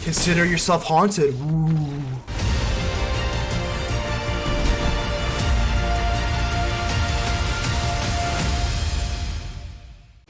Consider yourself haunted. Ooh.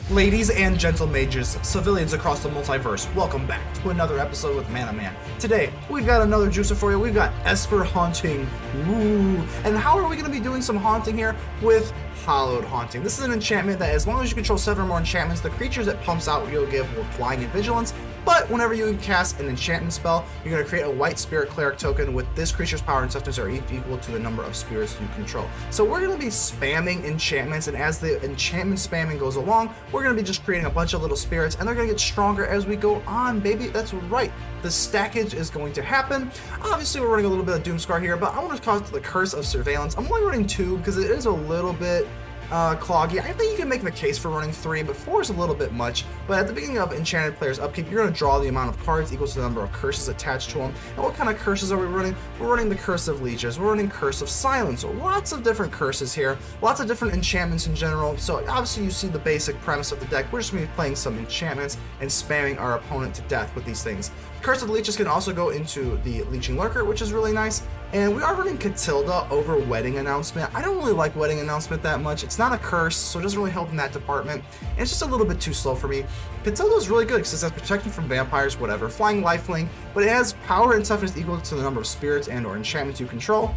Ladies and gentle mages, civilians across the multiverse, welcome back to another episode with Mana Man. Today, we've got another juicer for you. We've got Esper Haunting. Ooh. And how are we going to be doing some haunting here? With Hallowed Haunting. This is an enchantment that as long as you control 7 or more enchantments, the creatures it pumps out you'll give will flying and vigilance. But whenever you cast an enchantment spell, you're going to create a white spirit cleric token with this creature's power and toughness are equal to the number of spirits you control. So we're going to be spamming enchantments, and as the enchantment spamming goes along, we're going to be just creating a bunch of little spirits, and they're going to get stronger as we go on, baby. That's right. The stackage is going to happen. Obviously, we're running a little bit of Doomscar here, but I want to call it the Curse of Surveillance. I'm only running 2 because it is a little bit cloggy. I think you can make the case for running 3, but 4 is a little bit much. But at the beginning of Enchanted Player's upkeep, you're going to draw the amount of cards equal to the number of curses attached to them. And what kind of curses are we running? We're running the Curse of Leeches. We're running Curse of Silence. So lots of different curses here. Lots of different enchantments in general. So obviously you see the basic premise of the deck. We're just going to be playing some enchantments and spamming our opponent to death with these things. Curse of Leeches can also go into the Leeching Lurker, which is really nice. And we are running Catilda over Wedding Announcement. I don't really like Wedding Announcement that much. It's not a curse, so it doesn't really help in that department. And it's just a little bit too slow for me. Catilda is really good because it has protection from vampires, whatever, flying lifelink, but it has power and toughness equal to the number of spirits and or enchantments you control.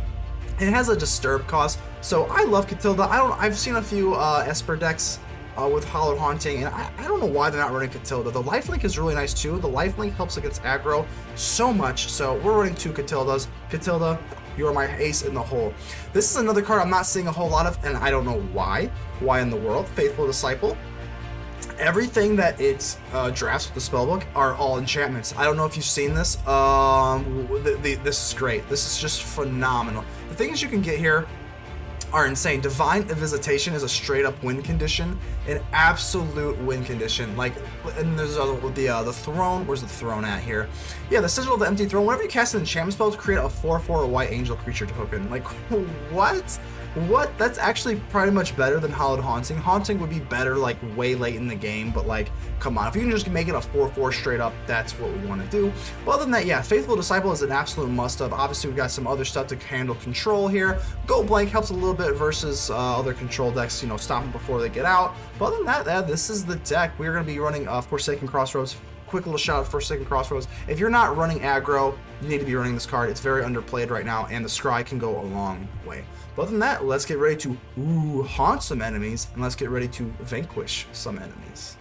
And it has a disturb cost, so I love Catilda. I've seen a few Esper decks with Hallowed Haunting, and I don't know why they're not running Catilda. The lifelink is really nice too. The lifelink helps against aggro so much, so we're running 2 Catildas. Catilda, you are my ace in the hole. This is another card I'm not seeing a whole lot of, and I don't know why. Why in the world? Faithful Disciple. Everything that it drafts with the spellbook are all enchantments. I don't know if you've seen this. This is great. This is just phenomenal. The things you can get here are insane. Divine Visitation is a straight up win condition, an absolute win condition. Like, and there's the throne. Where's the throne at here? Yeah, the Sigil of the Empty Throne. Whenever you cast an enchantment spell to create a 4/4 white angel creature token. Like, what? What? That's actually pretty much better than Hallowed Haunting. Haunting would be better like way late in the game, but like, come on, if you can just make it a 4/4 straight up, that's what we want to do. But other than that, yeah, Faithful Disciple is an absolute must-have. Obviously, we've got some other stuff to handle control here. Go Blank helps a little bit versus other control decks, you know, stop them before they get out. But other than that, this is the deck. We're going to be running Forsaken Crossroads. Quick little shout out for Forsaken Crossroads. If you're not running aggro, you need to be running this card. It's very underplayed right now, and the Scry can go a long way. But other than that, let's get ready to haunt some enemies, and let's get ready to vanquish some enemies.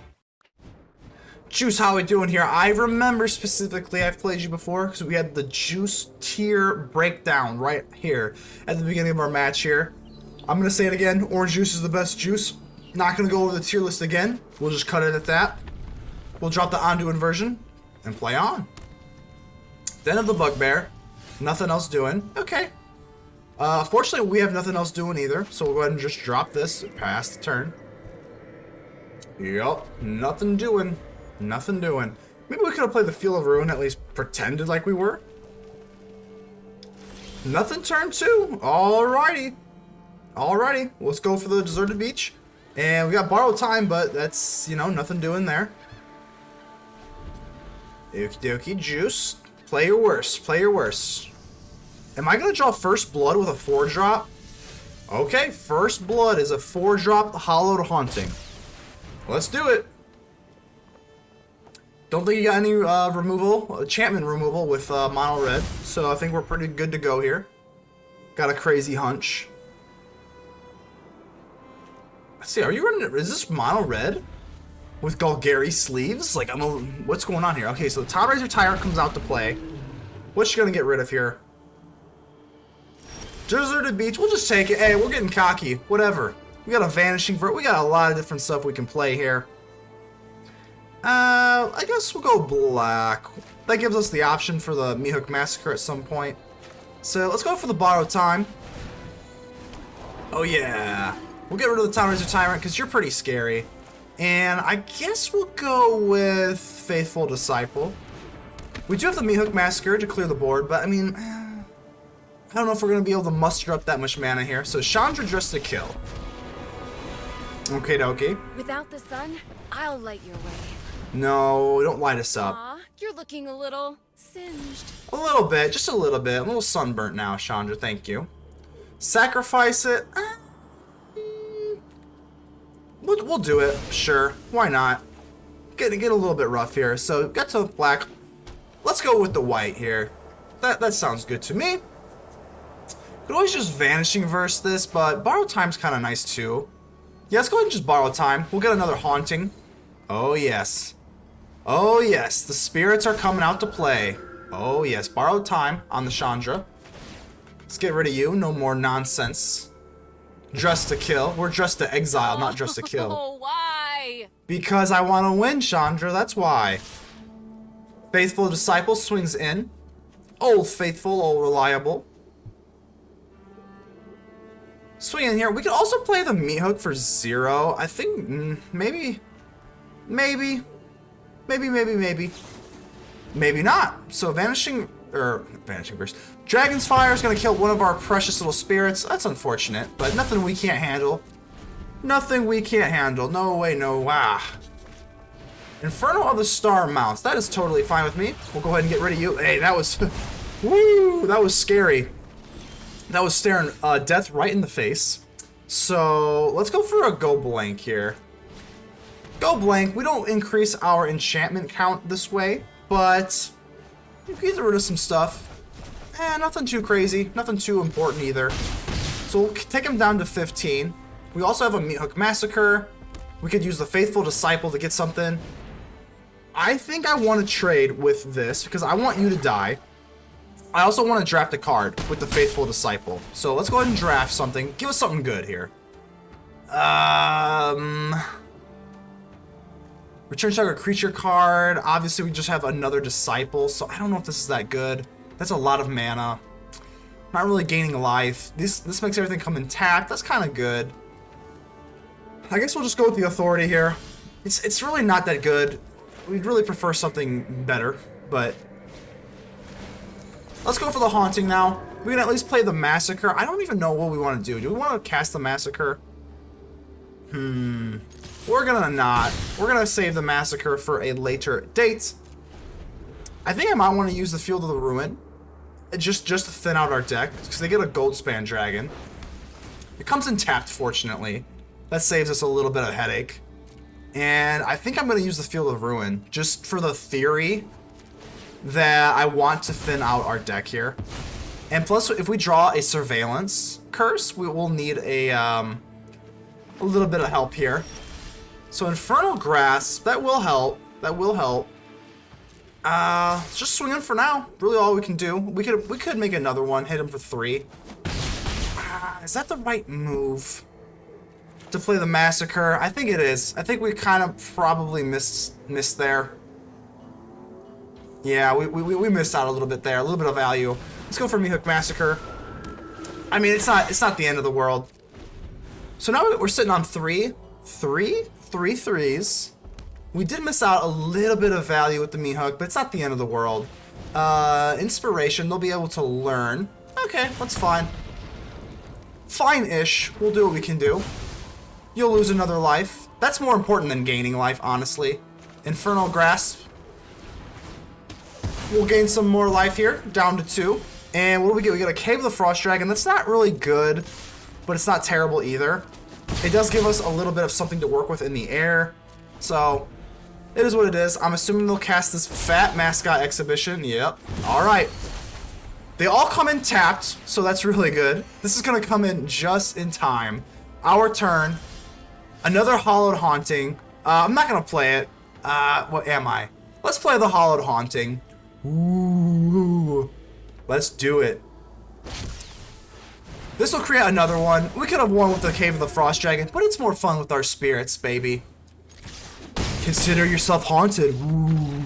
Juice, how we doing here? I remember specifically, I've played you before, because we had the Juice tier breakdown right here at the beginning of our match here. I'm going to say it again, Orange Juice is the best juice. Not going to go over the tier list again. We'll just cut it at that. We'll drop the Ondu inversion and play on. Den of the Bugbear. Nothing else doing. Okay. Fortunately, we have nothing else doing either, so we'll go ahead and just drop this, pass the turn. Yup, nothing doing. Nothing doing. Maybe we could have played the Field of Ruin, at least pretended like we were. Nothing turn 2. Alrighty. Alrighty, let's go for the Deserted Beach. And we got Borrowed Time, but that's, you know, nothing doing there. Okie dokie, Juice. Play your worst. Play your worst. Am I going to draw First Blood with a 4-drop? Okay, First Blood is a 4-drop Hallowed Haunting. Let's do it. Don't think you got any enchantment removal with mono red, so I think we're pretty good to go here. Got a crazy hunch. Let's see, are you running, is this mono red? With Golgari sleeves? Like, what's going on here? Okay, so the Town-Raiser Tyrant comes out to play. What's she gonna get rid of here? Deserted Beach, we'll just take it. Hey, we're getting cocky. Whatever. We got a Vanishing Vert. We got a lot of different stuff we can play here. I guess we'll go black. That gives us the option for the Mihawk Massacre at some point. So let's go for the Borrowed Time. Oh yeah. We'll get rid of the Town-Raiser Tyrant because you're pretty scary. And I guess we'll go with Faithful Disciple. We do have the Mihawk Massacre to clear the board, but I mean, I don't know if we're going to be able to muster up that much mana here. So Chandra Dress to kill. Okay, dokie. Without the sun, I'll light your way. No, don't light us up. Aw, you're looking a little Singed. A little bit, just a little bit. I'm a little sunburnt now, Chandra, thank you. Sacrifice it. We'll do it, sure. Why not? Get a little bit rough here. So, got to black. Let's go with the white here. That sounds good to me. Could always just Vanishing Verse this, but Borrow Time's kind of nice too. Yeah, let's go ahead and just Borrow Time. We'll get another Haunting. Oh, yes. Oh, yes. The spirits are coming out to play. Oh, yes. Borrow Time on the Chandra. Let's get rid of you. No more nonsense. Dress to kill. We're dressed to exile, not dressed to kill. Oh, why? Because I want to win, Chandra. That's why. Faithful Disciple swings in. Old Faithful, old Reliable. Swing in here. We could also play the Meat Hook for 0. I think maybe not. So Vanishing Verse. Dragon's Fire is going to kill one of our precious little spirits. That's unfortunate, but nothing we can't handle. Nothing we can't handle. No way, no wow. Inferno of the Star Mounts. That is totally fine with me. We'll go ahead and get rid of you. Hey, that was woo, that was scary. That was staring death right in the face. So let's go for a go blank here. Go blank. We don't increase our enchantment count this way, but we can get rid of some stuff. Nothing too crazy. Nothing too important either. So we'll take him down to 15. We also have a Meat Hook Massacre. We could use the Faithful Disciple to get something. I think I want to trade with this because I want you to die. I also want to draft a card with the Faithful Disciple. So let's go ahead and draft something. Give us something good here. Return target creature card. Obviously, we just have another Disciple, so I don't know if this is that good. That's a lot of mana. Not really gaining life. This makes everything come intact. That's kind of good. I guess we'll just go with the Authority here. It's really not that good. We'd really prefer something better, but let's go for the Haunting now. We can at least play the Massacre. I don't even know what we want to do. Do we want to cast the Massacre? We're gonna not. We're gonna save the Massacre for a later date. I think I might want to use the Field of the Ruin. Just to thin out our deck, because they get a Goldspan Dragon. It comes in tapped, fortunately. That saves us a little bit of headache. And I think I'm going to use the Field of Ruin, just for the theory that I want to thin out our deck here. And plus, if we draw a Surveillance Curse, we will need a little bit of help here. So Infernal Grasp, that will help. That will help. Just swing in for now. Really all we can do. We could make another one, hit him for 3. Is that the right move? To play the Massacre? I think it is. I think we kind of probably missed there. Yeah, we missed out a little bit there. A little bit of value. Let's go for Meat Hook Massacre. I mean, it's not the end of the world. So now we're sitting on 3 threes. We did miss out a little bit of value with the Meat Hook, but it's not the end of the world. Inspiration, they'll be able to learn. Okay, that's fine. Fine-ish. We'll do what we can do. You'll lose another life. That's more important than gaining life, honestly. Infernal Grasp. We'll gain some more life here, down to 2. And what do we get? We get a Cave of the Frost Dragon. That's not really good, but it's not terrible either. It does give us a little bit of something to work with in the air. So, it is what it is. I'm assuming they'll cast this Fat Mascot Exhibition. Yep. Alright. They all come in tapped, so that's really good. This is going to come in just in time. Our turn. Another Hollowed Haunting. I'm not going to play it. What am I? Let's play the Hollowed Haunting. Ooh. Let's do it. This will create another one. We could have won with the Cave of the Frost Dragon, but it's more fun with our spirits, baby. Consider yourself haunted. Ooh.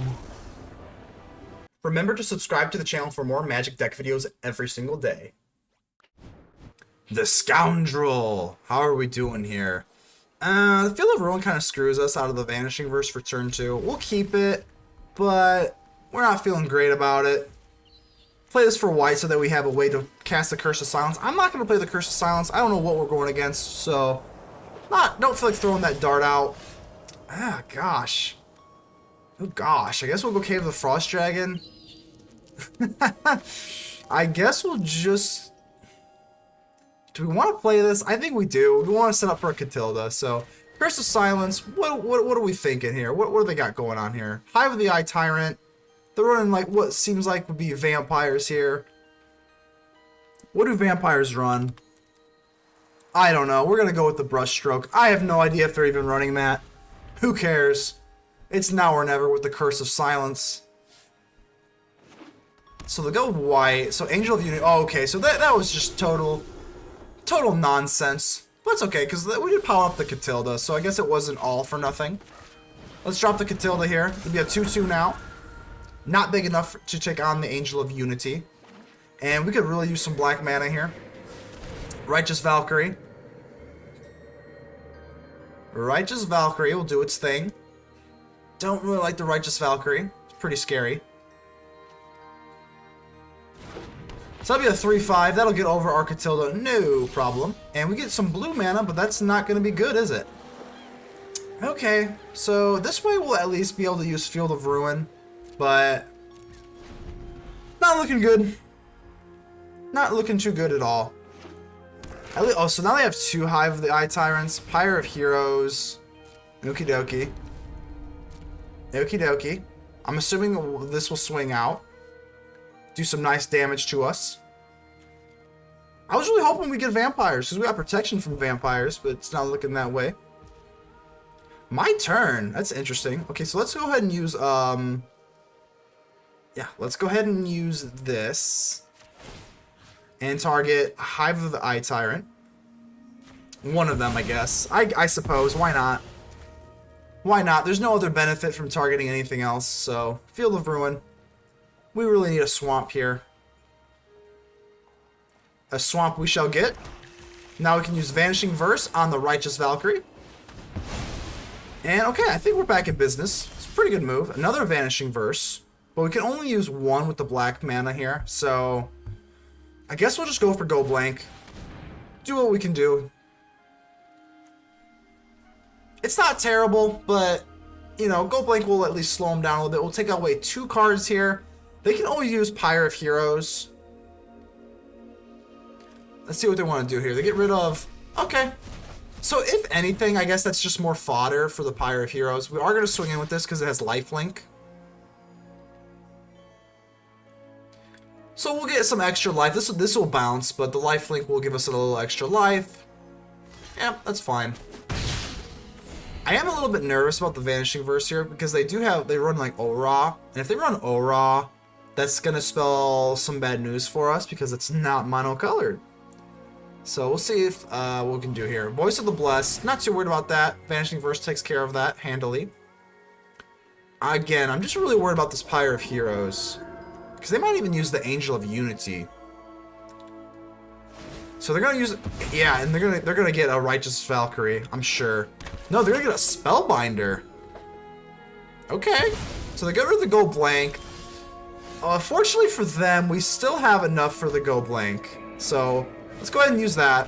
Remember to subscribe to the channel for more Magic deck videos every single day. The Scoundrel. How are we doing here? The Field of Ruin kind of screws us out of the Vanishing Verse for turn 2. We'll keep it, but we're not feeling great about it. Play this for white so that we have a way to cast the Curse of Silence. I'm not going to play the Curse of Silence. I don't know what we're going against, so don't feel like throwing that dart out. Ah, gosh. Oh, gosh. I guess we'll go Cave of the Frost Dragon. I guess we'll just... Do we want to play this? I think we do. We want to set up for a Catilda, so... Curse of Silence, what are we thinking here? What do they got going on here? Hive of the Eye Tyrant. They're running like what seems like would be vampires here. What do vampires run? I don't know. We're going to go with the Brushstroke. I have no idea if they're even running that. Who cares? It's now or never with the Curse of Silence. So they'll go white. So Angel of Unity. Oh, okay. So that was just total nonsense. But it's okay, because we did power up the Catilda, so I guess it wasn't all for nothing. Let's drop the Catilda here. It'll be a 2-2 now. Not big enough to take on the Angel of Unity. And we could really use some black mana here. Righteous Valkyrie. Righteous Valkyrie will do its thing. Don't really like the Righteous Valkyrie. It's pretty scary. So that'll be a 3-5. That'll get over our Catilda, no problem. And we get some blue mana, but that's not going to be good, is it? Okay, so this way we'll at least be able to use Field of Ruin, but not looking good. Not looking too good at all. Oh, so now they have 2 Hive of the Eye Tyrants, Pyre of Heroes, okie dokie. Okie dokie. I'm assuming this will swing out. Do some nice damage to us. I was really hoping we get vampires, because we got protection from vampires, but it's not looking that way. My turn. That's interesting. Okay, so let's go ahead and use, yeah, let's go ahead and use this. And target Hive of the Eye Tyrant. One of them, I guess. I suppose. Why not? Why not? There's no other benefit from targeting anything else, so Field of Ruin. We really need a swamp here. A swamp we shall get. Now we can use Vanishing Verse on the Righteous Valkyrie. And okay, I think we're back in business. It's a pretty good move. Another Vanishing Verse. But we can only use one with the black mana here. So I guess we'll just go for Go Blank. Do what we can do. It's not terrible, but you know, Go Blank will at least slow them down a little bit. We'll take away 2 cards here. They can always use Pyre of Heroes. Let's see what they want to do here. They get rid of... Okay. So if anything, I guess that's just more fodder for the Pyre of Heroes. We are going to swing in with this because it has lifelink. So we'll get some extra life. This will bounce, but the lifelink will give us a little extra life. Yeah, that's fine. I am a little bit nervous about the Vanishing Verse here because they run like Aura. And if they run Aura, that's going to spell some bad news for us because it's not monocolored. So we'll see if what we can do here. Voice of the Blessed, not too worried about that. Vanishing Verse takes care of that handily. Again, I'm just really worried about this Pyre of Heroes. Because they might even use the Angel of Unity. So they're going to use... Yeah, and they're gonna get a Righteous Valkyrie, I'm sure. No, they're going to get a Spellbinder. Okay. So they get rid of the Go Blank. Fortunately for them, we still have enough for the Go Blank. So... let's go ahead and use that.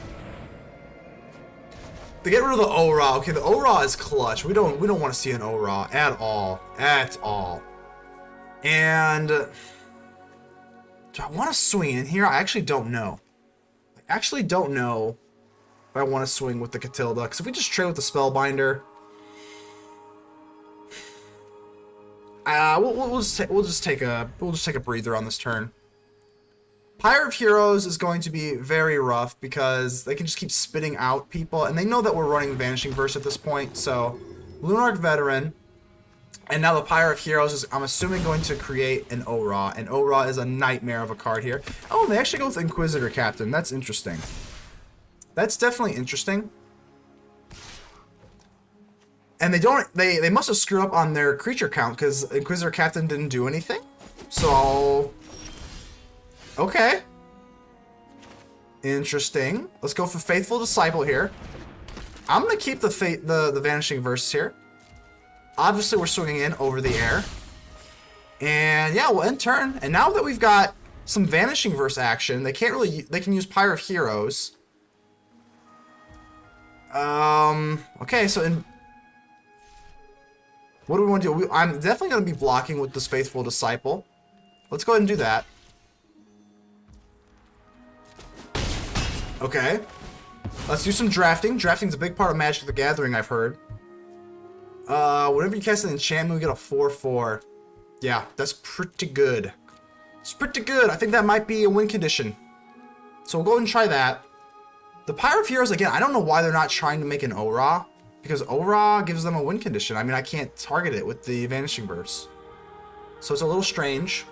They get rid of the Aura. Okay, the Aura is clutch. We don't want to see an Aura at all. At all. And do I want to swing in here? I actually don't know. I actually don't know if I want to swing with the Catilda. Because if we just trade with the Spellbinder, we'll just take a breather on this turn. Pyre of Heroes is going to be very rough because they can just keep spitting out people, and they know that we're running Vanishing Verse at this point, so Lunarch Veteran, and now the Pyre of Heroes is, I'm assuming, going to create an Aura, and Aura is a nightmare of a card here. Oh, they actually go with Inquisitor Captain. That's interesting. That's definitely interesting. And they must have screwed up on their creature count because Inquisitor Captain didn't do anything, so... okay. Interesting. Let's go for Faithful Disciple here. I'm going to keep the Vanishing Verse here. Obviously, we're swinging in over the air. And yeah, we'll end turn. And now that we've got some Vanishing Verse action, they can use Pyre of Heroes. Okay, so what do we want to do? I'm definitely going to be blocking with this Faithful Disciple. Let's go ahead and do that. Okay. Let's do some drafting. Drafting's a big part of Magic the Gathering, I've heard. Whenever you cast an enchantment, we get a 4/4. Yeah, that's pretty good. It's pretty good. I think that might be a win condition. So we'll go ahead and try that. The Pyre of Heroes, again, I don't know why they're not trying to make an Ora. Because Ora gives them a win condition. I mean, I can't target it with the Vanishing Verse. So it's a little strange.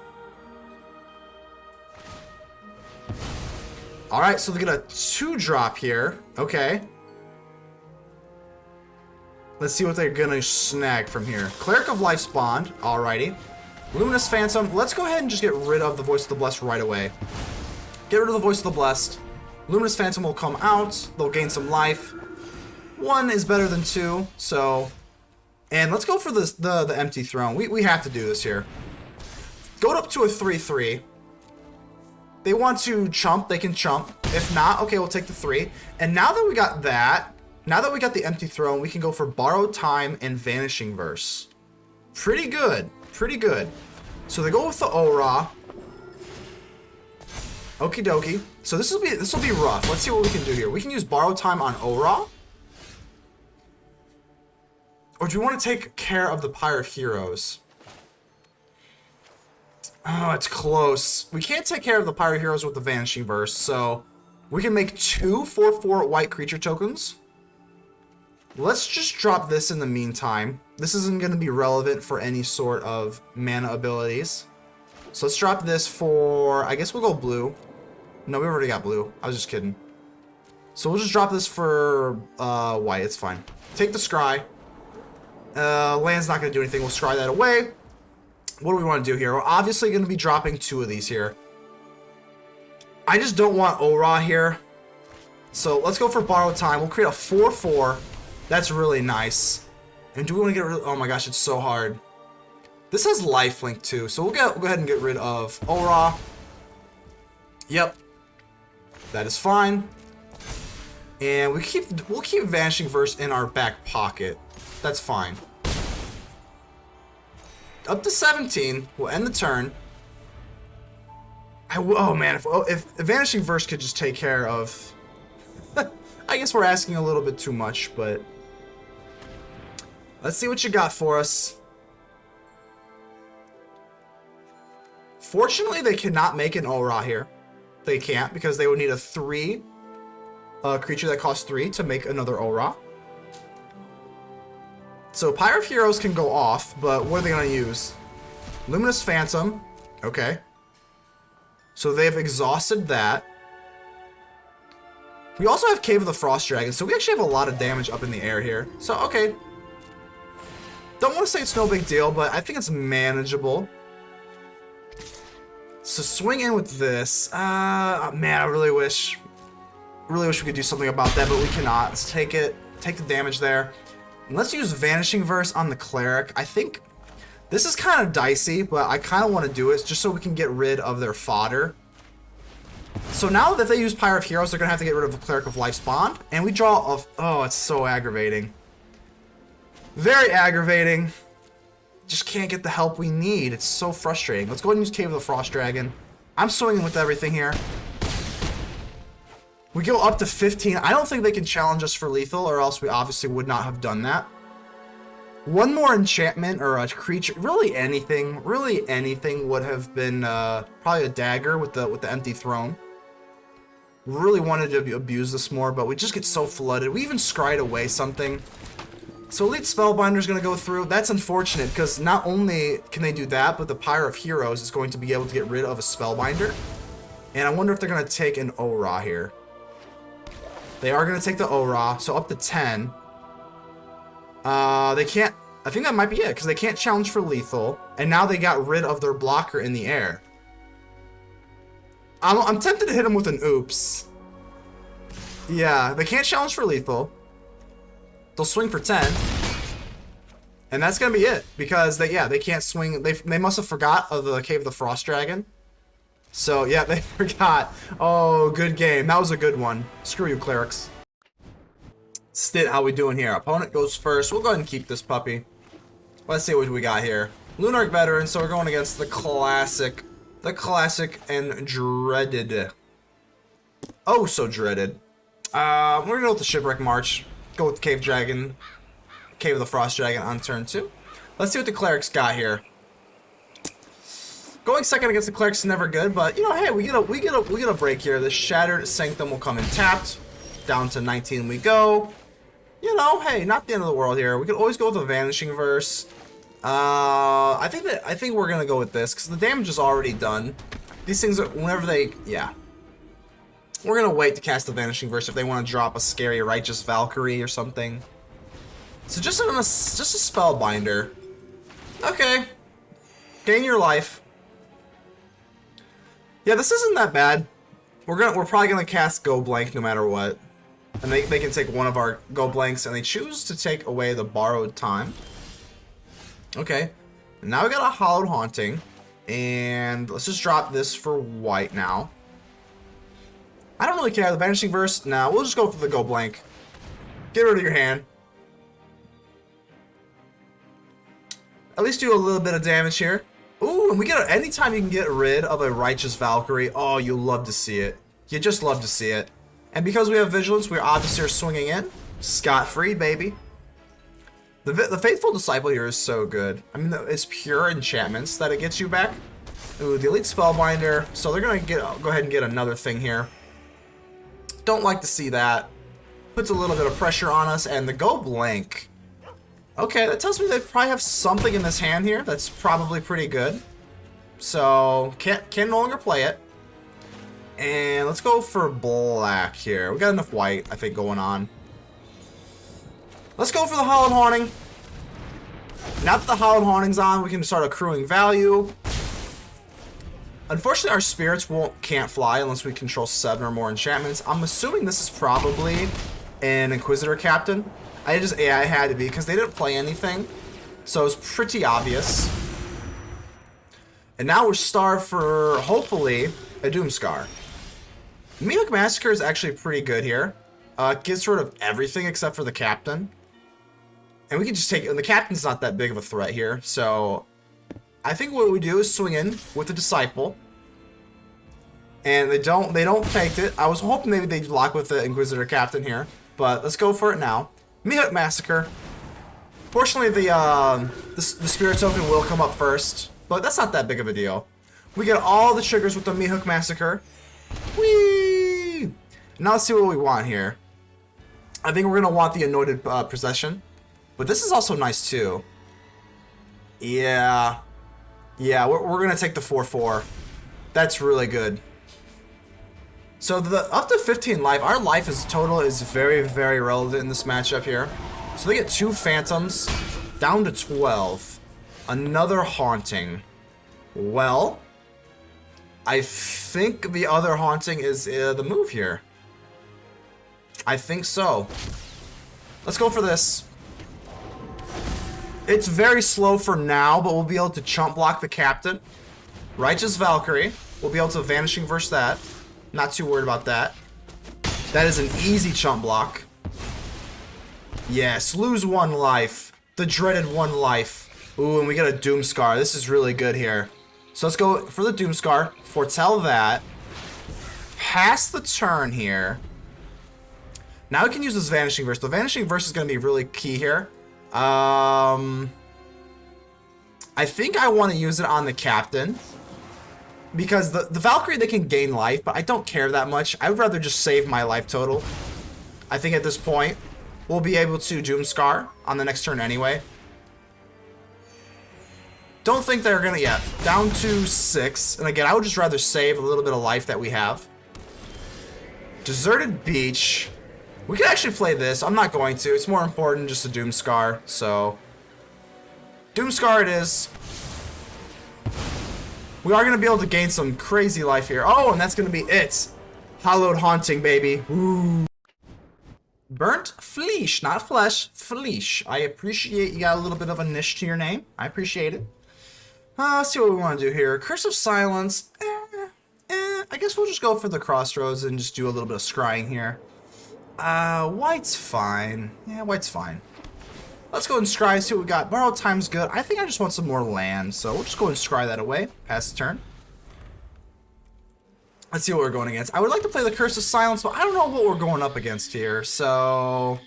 Alright, so they get a 2-drop here. Okay. Let's see what they're gonna snag from here. Cleric of Life's Bond. Alrighty. Luminous Phantom. Let's go ahead and just get rid of the Voice of the Blessed right away. Get rid of the Voice of the Blessed. Luminous Phantom will come out. They'll gain some life. 1 is better than 2, so... And let's go for this, the Empty Throne. We have to do this here. Go up to a 3/3. They want to chump, they can chump. If not, okay, we'll take the 3. And now that we got that, now that we got the Empty Throne, we can go for Borrowed Time and Vanishing Verse. Pretty good, pretty good. So they go with the Ora. Okie dokie. So this will be rough. Let's see what we can do here. We can use Borrowed Time on Ora. Or do we want to take care of the Pyre of Heroes? Oh, it's close. We can't take care of the Pyre of Heroes with the Vanishing Verse, so we can make 2 4/4 white creature tokens. Let's just drop this in the meantime. This isn't going to be relevant for any sort of mana abilities. So let's drop this for... I guess we'll go blue. No, we already got blue. I was just kidding. So we'll just drop this for white. It's fine. Take the Scry. Land's not going to do anything. We'll scry that away. What do we want to do here? We're obviously going to be dropping 2 of these here. I just don't want Ora here. So let's go for Borrowed Time. We'll create a 4/4. That's really nice. And do we want to get rid of... Oh my gosh, it's so hard. This has lifelink too. So we'll go ahead and get rid of Ora. Yep. That is fine. And we'll keep Vanishing Verse in our back pocket. That's fine. Up to 17. We'll end the turn. Oh man, if Vanishing Verse could just take care of... I guess we're asking a little bit too much, but... Let's see what you got for us. Fortunately, they cannot make an Ora here. They can't, because they would need a 3 creature that costs 3 to make another Ora. So Pyre of Heroes can go off, but what are they going to use? Luminous Phantom. Okay. So they've exhausted that. We also have Cave of the Frost Dragon, so we actually have a lot of damage up in the air here. So, okay. Don't want to say it's no big deal, but I think it's manageable. So swing in with this. Man, I really wish we could do something about that, but we cannot. Let's take it. Take the damage there. And let's use Vanishing Verse on the Cleric. I think this is kind of dicey, but I kind of want to do it just so we can get rid of their fodder. So now that they use Pyre of Heroes, they're going to have to get rid of the Cleric of Life's Bond. And we draw a... Oh, it's so aggravating. Very aggravating. Just can't get the help we need. It's so frustrating. Let's go ahead and use Cave of the Frost Dragon. I'm swinging with everything here. We go up to 15. I don't think they can challenge us for lethal, or else we obviously would not have done that. One more enchantment or a creature, really anything would have been probably a dagger with the Empty Throne. Really wanted to abuse this more, but we just get so flooded. We even scryed away something. So Elite Spellbinder is going to go through. That's unfortunate, because not only can they do that, but the Pyre of Heroes is going to be able to get rid of a Spellbinder. And I wonder if they're going to take an Ora here. They are going to take the Ora, so up to 10. They can't... I think that might be it, because they can't challenge for lethal. And now they got rid of their blocker in the air. I'm tempted to hit them with an oops. Yeah, they can't challenge for lethal. They'll swing for 10. And that's going to be it. Because, they can't swing. They must have forgot of the Cave of the Frost Dragon. So, yeah, they forgot. Oh, good game. That was a good one. Screw you, Clerics. Stit, how we doing here? Opponent goes first. We'll go ahead and keep this puppy. Let's see what we got here. Lunarch Veteran, so we're going against the classic The classic and dreaded. Oh, so dreaded. We're gonna go with the Shipwreck March. Go with the Cave Dragon. Cave of the Frost Dragon on turn 2. Let's see what the Cleric's got here. Going second against the Cleric's never good, but you know, hey, we get a break here. The Shattered Sanctum will come in tapped. Down to 19 we go. You know, hey, not the end of the world here. We could always go with the Vanishing Verse. I think we're gonna go with this because the damage is already done. These things are whenever they, yeah. We're gonna wait to cast the Vanishing Verse if they want to drop a scary Righteous Valkyrie or something. So just a Spellbinder. Okay. Gain your life. Yeah, this isn't that bad. We're probably gonna cast Go Blank no matter what. And they can take one of our Go Blanks and they choose to take away the Borrowed Time. Okay. And now we got a Hallowed Haunting. And let's just drop this for white now. I don't really care. The Vanishing Verse? Nah, we'll just go for the Go Blank. Get rid of your hand. At least do a little bit of damage here. Ooh, and we get anytime you can get rid of a Righteous Valkyrie, oh, you love to see it. You just love to see it. And because we have Vigilance, we're obviously swinging in. Scot-free, baby. The Faithful Disciple here is so good. I mean, it's pure enchantments that it gets you back. Ooh, the Elite Spellbinder. So they're going to go ahead and get another thing here. Don't like to see that. Puts a little bit of pressure on us. And the Go Blank. Okay, that tells me they probably have something in this hand here that's probably pretty good. So, can no longer play it. And let's go for black here. We got enough white, I think, going on. Let's go for the Hallowed Haunting. Now that the Hallowed Haunting's on, we can start accruing value. Unfortunately, our spirits can't fly unless we control 7 or more enchantments. I'm assuming this is probably an Inquisitor Captain. I had to be because they didn't play anything. So it's pretty obvious. And now we're starved for, hopefully, a Doomscar. Mihawk Massacre is actually pretty good here. Gets rid of everything except for the Captain. And we can just take it. And the Captain's not that big of a threat here. So I think what we do is swing in with the Disciple. And they don't take it. I was hoping maybe they'd lock with the Inquisitor Captain here. But let's go for it now. Mihawk Massacre. Fortunately, the Spirit Token will come up first. But that's not that big of a deal. We get all the triggers with the Mihawk Massacre. Whee! Now let's see what we want here. I think we're going to want the Anointed Possession. But this is also nice too. Yeah. Yeah, we're going to take the 4/4. That's really good. So up to 15 life, our life total is very, very relevant in this matchup here. So they get 2 Phantoms, down to 12. Another Haunting. Well, I think the other Haunting is the move here. I think so. Let's go for this. It's very slow for now, but we'll be able to chump block the Captain. Righteous Valkyrie. We'll be able to Vanishing Verse that. Not too worried about that. That is an easy chump block. Yes, lose 1 life. The dreaded 1 life. Ooh, and we get a Doomscar. This is really good here. So let's go for the Doomscar. Foretell that. Pass the turn here. Now we can use this Vanishing Verse. The Vanishing Verse is going to be really key here. I think I want to use it on the Captain. Because the Valkyrie, they can gain life, but I don't care that much. I would rather just save my life total. I think at this point, we'll be able to Doomscar on the next turn anyway. Don't think they're gonna, yeah, down to 6. And again, I would just rather save a little bit of life that we have. Deserted Beach. We could actually play this. I'm not going to. It's more important just to Doomscar, so. Doomscar it is. We are going to be able to gain some crazy life here. Oh, and that's going to be it. Hallowed Haunting, baby. Ooh. Burnt Fleesh, not flesh, Fleesh. I appreciate you got a little bit of a niche to your name. I appreciate it. Let's see what we want to do here. Curse of Silence. I guess we'll just go for the Crossroads and just do a little bit of scrying here. White's fine. Yeah, white's fine. Let's go and scry, see what we got. Borrowed Time's good. I think I just want some more land, so we'll just go and scry that away. Pass the turn. Let's see what we're going against. I would like to play the Curse of Silence, but I don't know what we're going up against here. So,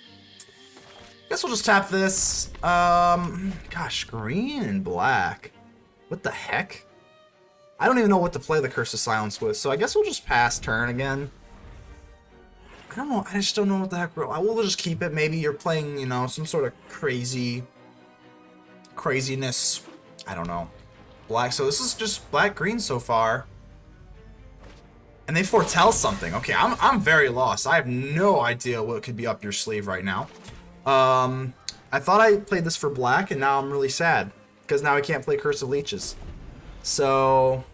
guess we'll just tap this. Gosh, green and black. What the heck? I don't even know what to play the Curse of Silence with, so I guess we'll just pass turn again. I don't know. I just don't know what the heck. We'll just keep it. Maybe you're playing, you know, some sort of craziness. I don't know. Black. So this is just black-green so far. And they foretell something. Okay, I'm very lost. I have no idea what could be up your sleeve right now. I thought I played this for black, and now I'm really sad. Because now I can't play Curse of Leeches. So...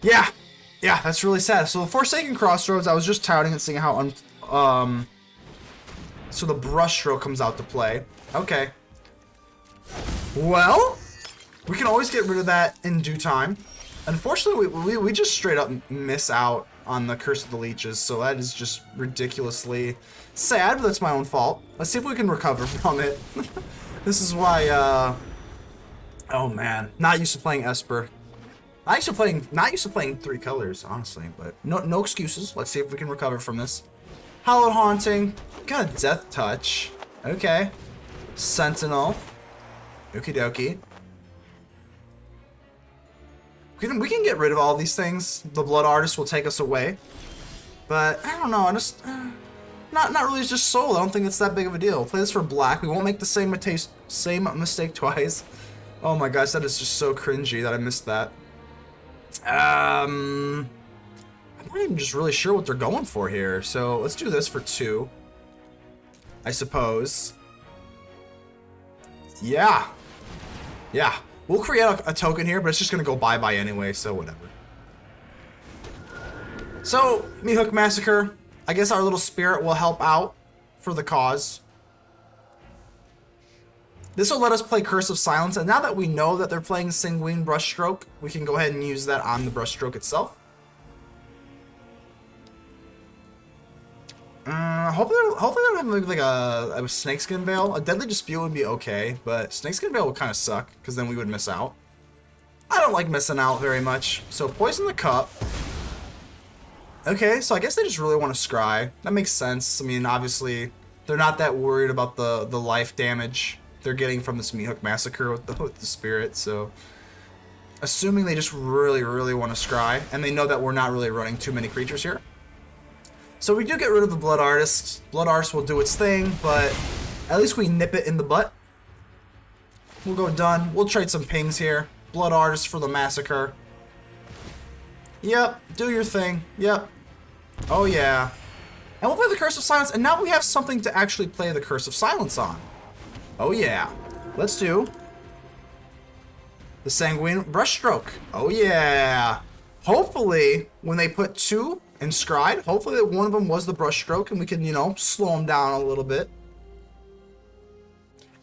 Yeah, that's really sad. So the Forsaken Crossroads, I was just touting and seeing how so the Brushstroke comes out to play. Okay. Well, we can always get rid of that in due time. Unfortunately, we just straight up miss out on the Curse of the Leeches, so that is just ridiculously sad, but that's my own fault. Let's see if we can recover from it. This is why, oh man, not used to playing Esper. Not used to playing 3 colors, honestly, but no excuses. Let's see if we can recover from this. Hallowed Haunting, got a Death Touch. Okay. Sentinel. Okie dokie. We can get rid of all these things. The Blood Artist will take us away. But, I don't know, I just... not really just soul. I don't think it's that big of a deal. We'll play this for black. We won't make the same mistake twice. Oh my gosh, that is just so cringy that I missed that. I'm not even just really sure what they're going for here. So, let's do this for 2. I suppose. Yeah. We'll create a token here, but it's just gonna go bye-bye anyway, so whatever. So, Meathook Massacre. I guess our little spirit will help out for the cause. This will let us play Curse of Silence, and now that we know that they're playing Sanguine Brushstroke, we can go ahead and use that on the Brushstroke itself. Hopefully they don't have like a Snakeskin Veil. A Deadly Dispute would be okay, but Snakeskin Veil would kind of suck, because then we would miss out. I don't like missing out very much. So Poison the Cup. Okay, so I guess they just really want to scry. That makes sense. I mean, obviously, they're not that worried about the life damage they're getting from this Meathook Massacre with the spirit, so... Assuming they just really want to scry, and they know that we're not really running too many creatures here. So we do get rid of the Blood Artist. Blood Artist will do its thing, but at least we nip it in the butt. We'll go done. We'll trade some pings here. Blood Artist for the Massacre. Yep, do your thing. Yep. Oh yeah. And we'll play the Curse of Silence, and now we have something to actually play the Curse of Silence on. Oh yeah. Let's do the Sanguine Brushstroke. Oh yeah. Hopefully, when they put 2 in Scryed, hopefully one of them was the Brushstroke, and we can, you know, slow them down a little bit.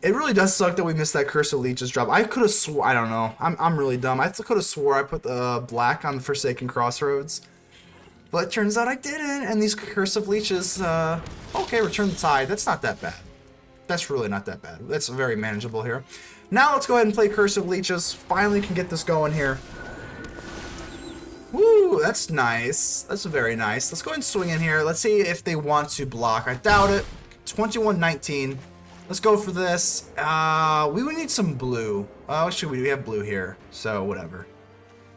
It really does suck that we missed that Curse of Leeches drop. I could have swore, I don't know. I'm really dumb. I could have swore I put the black on the Forsaken Crossroads. But it turns out I didn't, and these Curse of Leeches, okay, Return the Tide. That's not that bad. That's really not that bad. That's very manageable here. Now let's go ahead and play Curse of Leeches. Finally can get this going here. Woo, that's nice. That's very nice. Let's go ahead and swing in here. Let's see if they want to block. I doubt it. 21-19. Let's go for this. We would need some blue. Actually, we have blue here, so whatever.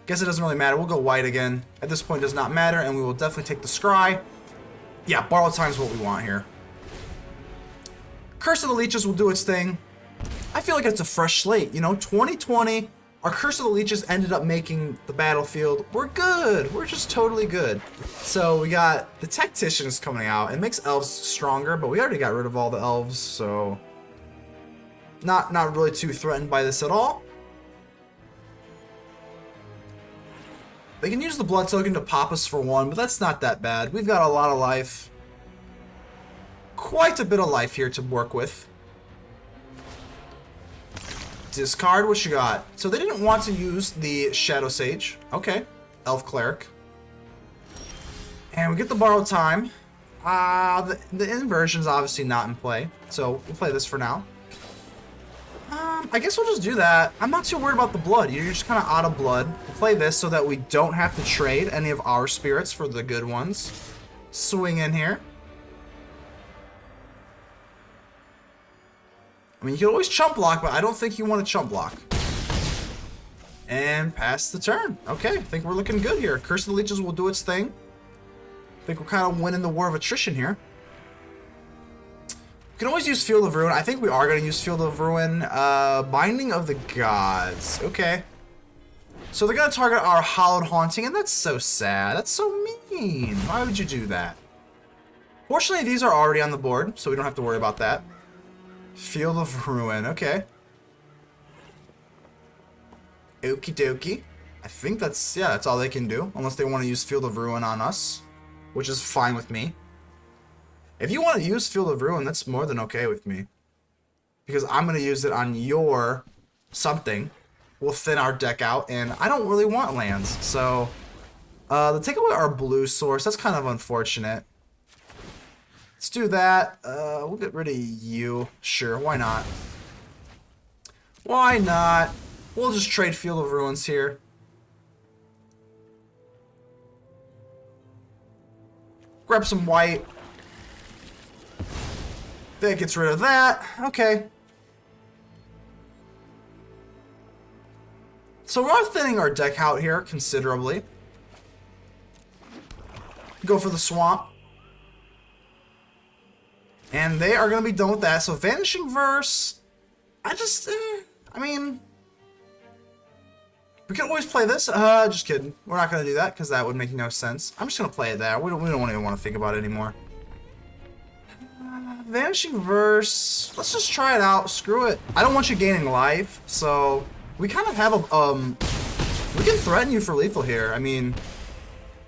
Guess it doesn't really matter. We'll go white again. At this point, it does not matter, and we will definitely take the Scry. Yeah, Borrowed Time's what we want here. Curse of the Leeches will do its thing. I feel like it's a fresh slate. You know, 2020, our Curse of the Leeches ended up making the battlefield. We're good. We're just totally good. So we got the Tacticians coming out. It makes elves stronger, but we already got rid of all the elves, so not really too threatened by this at all. They can use the blood token to pop us for 1, but that's not that bad. We've got a lot of life. Quite a bit of life here to work with. Discard what you got. So they didn't want to use the Shadow Sage. Okay. Elf Cleric. And we get the Borrowed Time. The inversion's obviously not in play, so we'll play this for now. I guess we'll just do that. I'm not too worried about the blood. You're just kind of out of blood. We'll play this so that we don't have to trade any of our spirits for the good ones. Swing in here. I mean, you can always chump block, but I don't think you want to chump block. And pass the turn. Okay, I think we're looking good here. Curse of the Leeches will do its thing. I think we're kind of winning the war of attrition here. We can always use Field of Ruin. I think we are going to use Field of Ruin. Binding of the Gods. Okay. So they're going to target our Hallowed Haunting, and that's so sad. That's so mean. Why would you do that? Fortunately, these are already on the board, so we don't have to worry about that. Field of Ruin. Okay. Okie dokie. I think that's, yeah, that's all they can do. Unless they want to use Field of Ruin on us. Which is fine with me. If you want to use Field of Ruin, that's more than okay with me. Because I'm going to use it on your something. We'll thin our deck out, and I don't really want lands. So, to take away our blue source, that's kind of unfortunate. Let's do that. We'll get rid of you. Sure, why not? Why not? We'll just trade Field of Ruins here. Grab some white. That gets rid of that. Okay. So we're thinning our deck out here considerably. Go for the swamp. And they are going to be done with that. So Vanishing Verse. I mean, we can always play this. Just kidding. We're not going to do that because that would make no sense. I'm just going to play it there. We don't even want to think about it anymore. Vanishing Verse. Let's just try it out. Screw it. I don't want you gaining life, so we kind of have a we can threaten you for lethal here. I mean,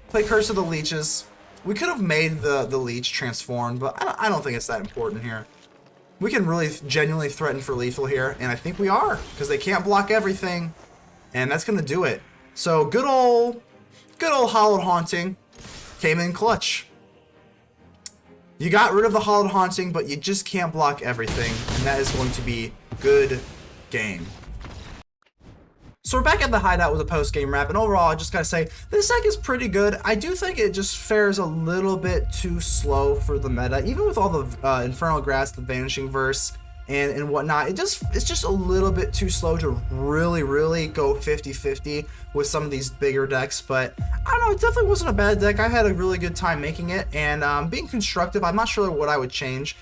play Curse of the Leeches. We could have made the Leech transform, but I don't think it's that important here. We can really genuinely threaten for lethal here, and I think we are because they can't block everything, and that's gonna do it. So good old Hallowed Haunting came in clutch. You got rid of the Hallowed Haunting, but you just can't block everything, and that is going to be good game. So we're back at the hideout with a post-game wrap, and overall, I just gotta say, this deck is pretty good. I do think it just fares a little bit too slow for the meta, even with all the Infernal Grass, the Vanishing Verse, and whatnot. It's just a little bit too slow to really go 50-50 with some of these bigger decks, but I don't know, it definitely wasn't a bad deck. I had a really good time making it, and being constructive, I'm not sure what I would change.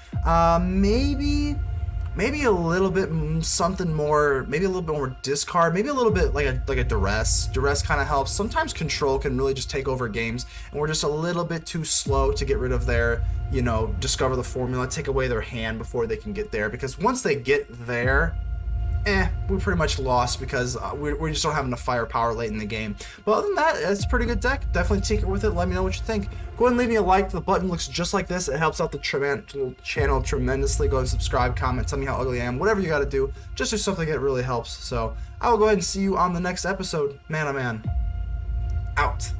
Maybe a little bit something more, maybe a little bit more discard, maybe a little bit like a duress. Duress kind of helps. Sometimes control can really just take over games, and we're just a little bit too slow to get rid of their, discover the formula, take away their hand before they can get there, because once they get there, we pretty much lost because we just don't have enough firepower late in the game. But other than that, it's a pretty good deck. Definitely tinker with it. Let me know what you think. Go ahead and leave me a like. The button looks just like this. It helps out the channel tremendously. Go and subscribe, comment, tell me how ugly I am. Whatever you got to do, just do something that really helps. So I will go ahead and see you on the next episode. Man, oh man. Out.